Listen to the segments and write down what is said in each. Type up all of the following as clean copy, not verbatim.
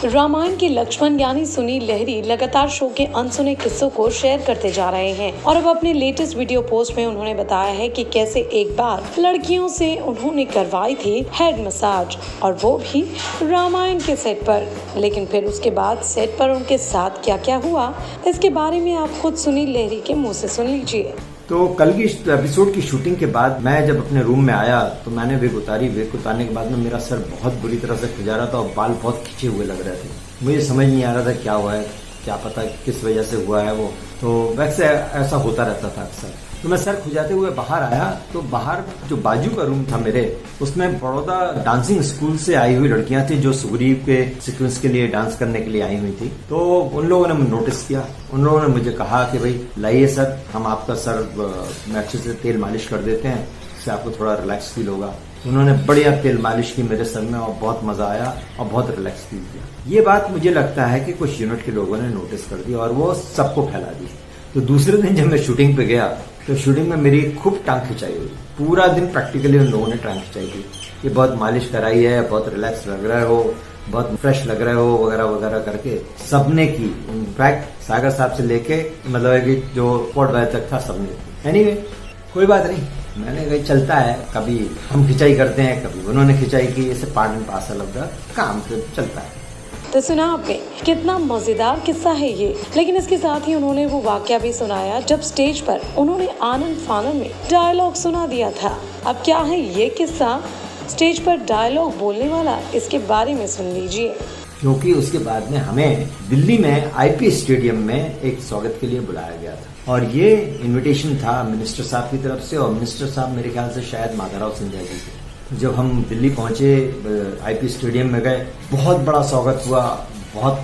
रामायण के लक्ष्मण यानी सुनील लहरी लगातार शो के अनसुने किस्सों को शेयर करते जा रहे हैं और अब अपने लेटेस्ट वीडियो पोस्ट में उन्होंने बताया है कि कैसे एक बार लड़कियों से उन्होंने करवाई थी हेड मसाज और वो भी रामायण के सेट पर। लेकिन फिर उसके बाद सेट पर उनके साथ क्या क्या हुआ, इसके बारे में आप खुद सुनील लहरी के मुँह से सुन लीजिए। तो कल की एपिसोड की शूटिंग के बाद मैं जब अपने रूम में आया तो मैंने विग उतारी। विग उतारने के बाद में मेरा सर बहुत बुरी तरह से खुजा रहा था और बाल बहुत खींचे हुए लग रहे थे। मुझे समझ नहीं आ रहा था क्या हुआ है, क्या पता किस वजह से हुआ है वो। तो वैसे ऐसा होता रहता था अक्सर। तो मैं सर खुजाते हुए बाहर आया तो बाहर जो बाजू का रूम था मेरे, उसमें बड़ौदा डांसिंग स्कूल से आई हुई लड़कियां थी जो सुग्रीव के सीक्वेंस के लिए डांस करने के लिए आई हुई थी। तो उन लोगों ने नोटिस किया, उन लोगों ने मुझे कहा कि भाई लाइए सर, हम आपका सर में अच्छे से तेल मालिश कर देते हैं, इससे आपको थोड़ा रिलैक्स फील होगा। उन्होंने बढ़िया तेल मालिश की मेरे सर में और बहुत मजा आया और बहुत रिलैक्स फील किया। ये बात मुझे लगता है कि कुछ यूनिट के लोगों ने नोटिस कर दी और वो सबको फैला दी। तो दूसरे दिन जब मैं शूटिंग पे गया तो शूटिंग में मेरी खूब टांग खिंचाई हुई। पूरा दिन प्रैक्टिकली उन लोगों ने टांग खिंचाई थी कि बहुत मालिश कराई है, बहुत रिलैक्स लग रहे हो, बहुत फ्रेश लग रहे हो वगैरह वगैरह करके सबने की। इनफैक्ट सागर साहब से लेके मतलब है कि जो स्पॉट बॉय तक था सबने की। एनीवे कोई बात नहीं, मैंने कहा चलता है, कभी हम खिंचाई करते हैं, कभी उन्होंने खिंचाई की, इसे part and parcel of the काम तो चलता है। तो सुना आपने, कितना मजेदार किस्सा है ये। लेकिन इसके साथ ही उन्होंने वो वाकया भी सुनाया जब स्टेज पर उन्होंने आनंद फानन में डायलॉग सुना दिया था। अब क्या है ये किस्सा, स्टेज पर डायलॉग बोलने वाला, इसके बारे में सुन लीजिए। क्योंकि उसके बाद में हमें दिल्ली में आईपी स्टेडियम में एक स्वागत के लिए बुलाया गया था और ये इनविटेशन था मिनिस्टर साहब की तरफ से और मिनिस्टर साहब मेरे ख्याल से शायद माधवराव सिंधिया जी थे। जब हम दिल्ली पहुंचे, आईपी स्टेडियम में गए, बहुत बड़ा स्वागत हुआ, बहुत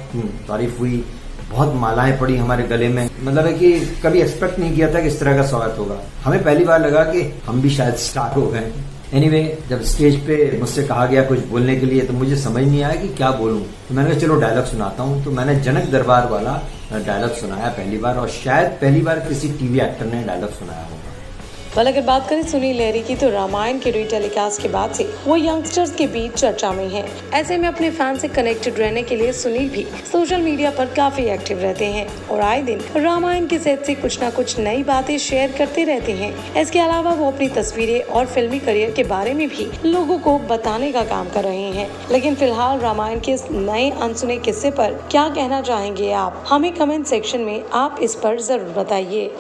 तारीफ हुई, बहुत मालाएं पड़ी हमारे गले में। मतलब है कि कभी एक्सपेक्ट नहीं किया था कि इस तरह का स्वागत होगा। हमें पहली बार लगा कि हम भी शायद स्टार हो गए। एनीवे, जब स्टेज पे मुझसे कहा गया कुछ बोलने के लिए तो मुझे समझ नहीं आया कि क्या बोलूं। तो मैंने कहा चलो डायलॉग सुनाता हूं। तो मैंने जनक दरबार वाला डायलॉग सुनाया पहली बार और शायद पहली बार किसी टीवी एक्टर ने डायलॉग सुनाया होगा। वल अगर बात करें सुनील लहरी की तो रामायण के रीटेलीकास्ट के बाद से वो यंगस्टर्स के बीच चर्चा में हैं। ऐसे में अपने फैन से कनेक्टेड रहने के लिए सुनील भी सोशल मीडिया पर काफी एक्टिव रहते हैं और आए दिन रामायण के सेट से कुछ न कुछ नई बातें शेयर करते रहते हैं। इसके अलावा वो अपनी तस्वीरें और फिल्मी करियर के बारे में भी लोगों को बताने का काम कर रहे हैं। लेकिन फिलहाल रामायण के इस नए अनसुने किस्से पर क्या कहना चाहेंगे आप, हमें कमेंट सेक्शन में आप इस पर जरूर बताइए।